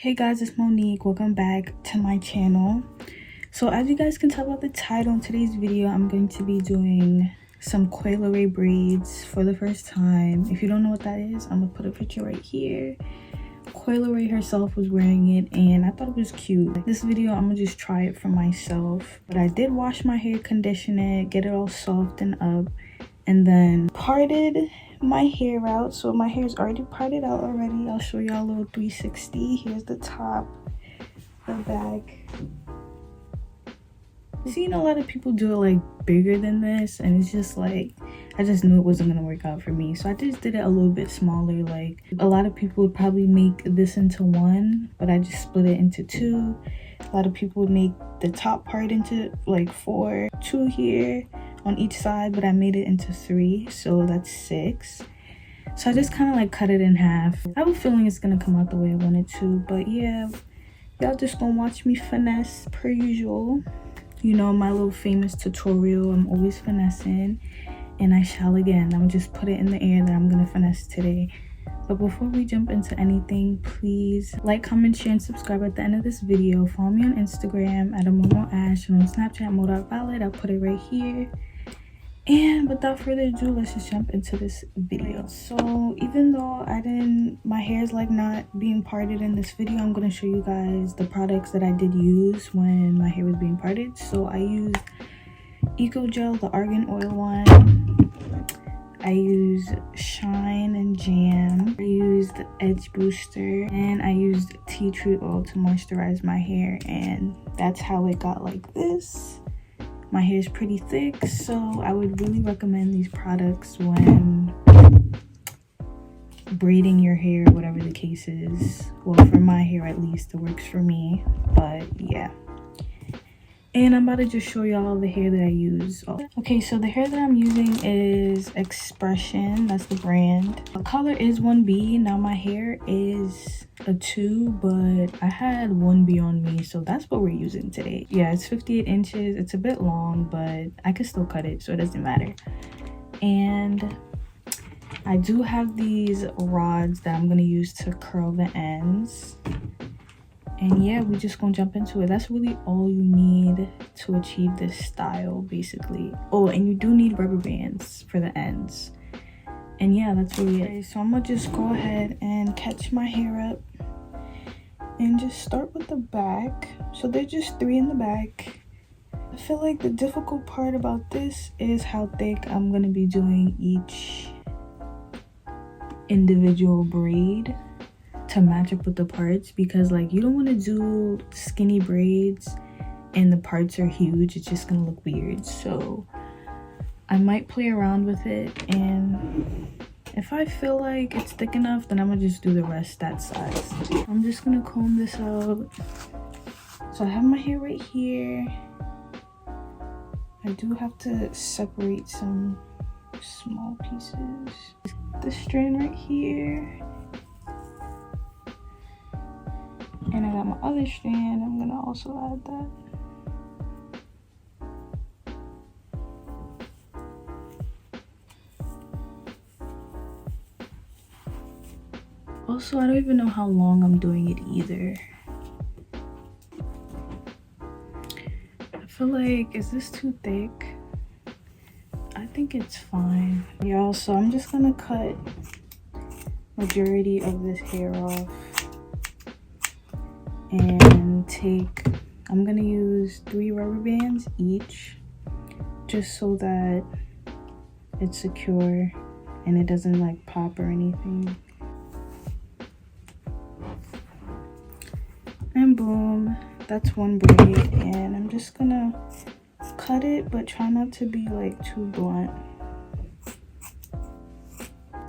Hey guys, it's Monique. Welcome back to my channel. So as you guys can tell by the title, in today's video I'm going to be doing some Coileray braids for the first time. If you don't know what that is, I'm gonna put a picture right here. Coileray herself was wearing it and I thought it was cute. This video I'm gonna just try it for myself, but I did wash my hair, condition it, get it all soft and up, and then parted my hair out. So my hair is already parted out already. I'll show y'all a little 360. Here's the top, the back. I've seen a lot of people do it like bigger than this, and it's just like I just knew it wasn't gonna work out for me, so I just did it a little bit smaller. Like a lot of people would probably make this into one, but I just split it into two. A lot of people would make the top part into like 4, 2 here on each side, but I made it into 3, so that's 6. So I just kind of like cut it in half. I have a feeling it's gonna come out the way I wanted to, but yeah, y'all just gonna watch me finesse per usual. You know, my little famous tutorial, I'm always finessing, and I shall again. I'm just put it in the air that I'm gonna finesse today. But before we jump into anything, please like, comment, share, and subscribe at the end of this video. Follow me on Instagram at @momoash, and on Snapchat mo.violet. I'll put it right here. And without further ado, let's just jump into this video. So even though my hair is like not being parted in this video, I'm gonna show you guys the products that I did use when my hair was being parted. So I used Eco Gel, the argan oil one. I used Shine and Jam. I used Edge Booster, and I used tea tree oil to moisturize my hair, and that's how it got like this. My hair is pretty thick, so I would really recommend these products when braiding your hair, whatever the case is. Well, for my hair at least, it works for me, but yeah. And I'm about to just show y'all the hair that I use. Okay, so the hair that I'm using is Expression, that's the brand. The color is 1B. Now my hair is a 2, but I had 1B on me, so that's what we're using today. Yeah, it's 58 inches. It's a bit long, but I could still cut it, so it doesn't matter. And I do have these rods that I'm gonna use to curl the ends. And yeah, we just gonna jump into it. That's really all you need to achieve this style, basically. Oh, and you do need rubber bands for the ends. And yeah, that's really it. Okay, so I'm gonna just go ahead and catch my hair up and just start with the back. So there's just 3 in the back. I feel like the difficult part about this is how thick I'm gonna be doing each individual braid to match up with the parts, because like you don't want to do skinny braids and the parts are huge. It's just gonna look weird. So I might play around with it, and if I feel like it's thick enough, then I'm gonna just do the rest that size. I'm just gonna comb this out. So I have my hair right here. I do have to separate some small pieces. This strand right here, and I got my other strand. I'm gonna also add that. Also, I don't even know how long I'm doing it either. I feel like, is this too thick? I think it's fine. Y'all, so I'm just gonna cut majority of this hair off. And I'm gonna use 3 rubber bands each, just so that it's secure and it doesn't like pop or anything. And boom, that's one braid. And I'm just gonna cut it, but try not to be like too blunt.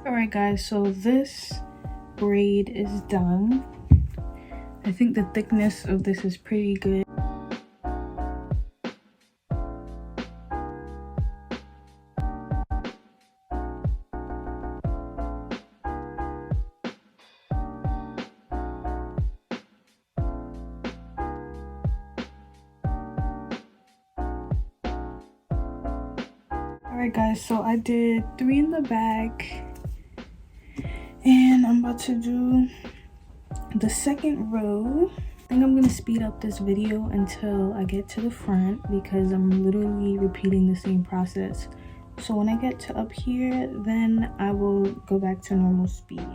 Alright guys, so this braid is done. I think the thickness of this is pretty good. Alright guys, so I did 3 in the back, and I'm about to do the second row, I think I'm gonna speed up this video until I get to the front because I'm literally repeating the same process. So when I get to up here, then I will go back to normal speed.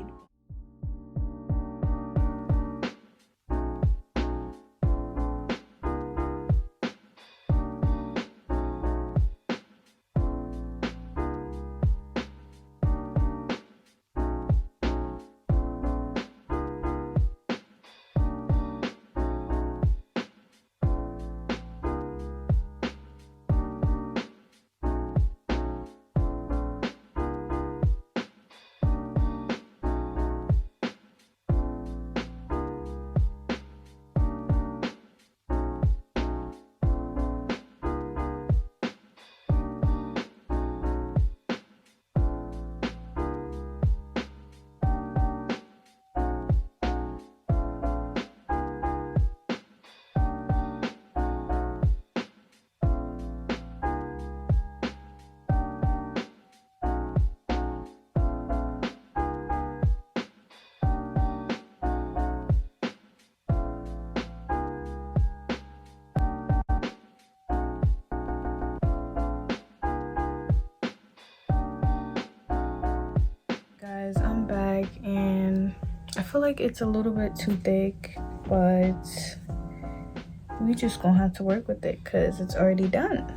Guys, I'm back and I feel like it's a little bit too thick, but we just gonna have to work with it because it's already done.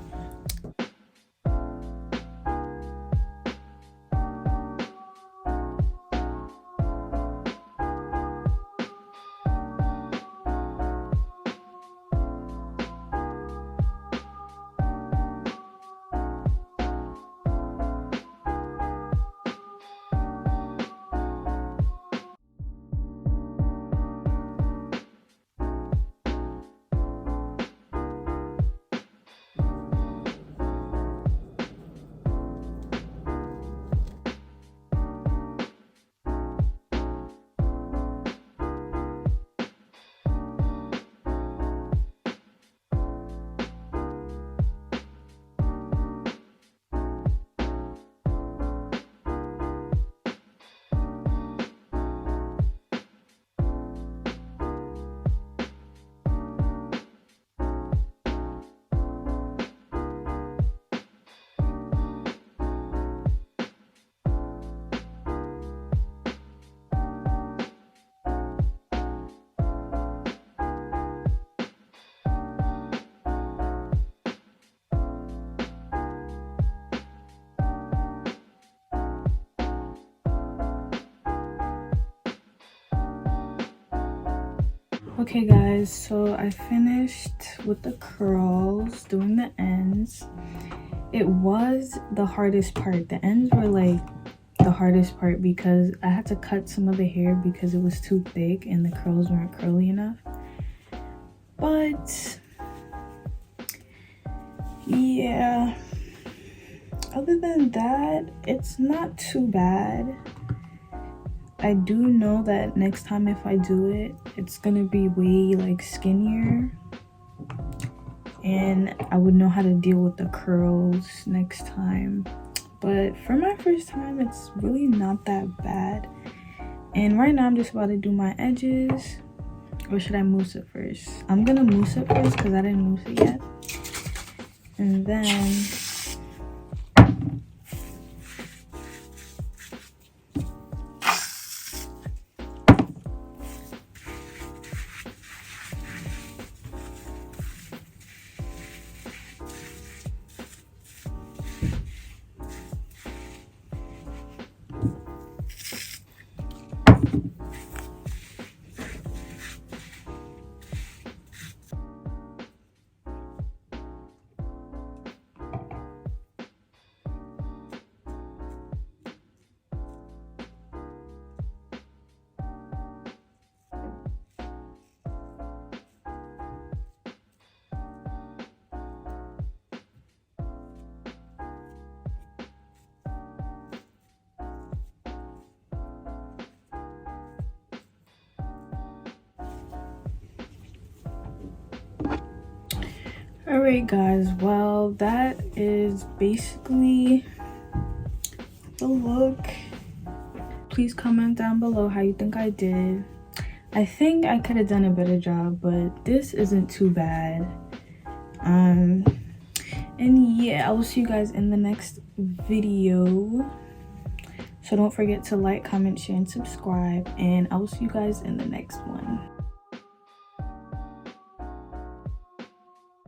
Okay guys, so I finished with the curls, doing the ends. It was the hardest part. The ends were like the hardest part because I had to cut some of the hair because it was too thick and the curls weren't curly enough. But yeah, other than that, it's not too bad. I do know that next time if I do it, it's gonna be way like skinnier and I would know how to deal with the curls next time. But for my first time, it's really not that bad. And right now I'm just about to do my edges. Or should I mousse it first? I'm gonna mousse it first because I didn't mousse it yet. And then alright guys, well that is basically the look. Please comment down below how you think I did. I think I could have done a better job, but this isn't too bad. And yeah, I will see you guys in the next video. So don't forget to like, comment, share, and subscribe, and I will see you guys in the next one.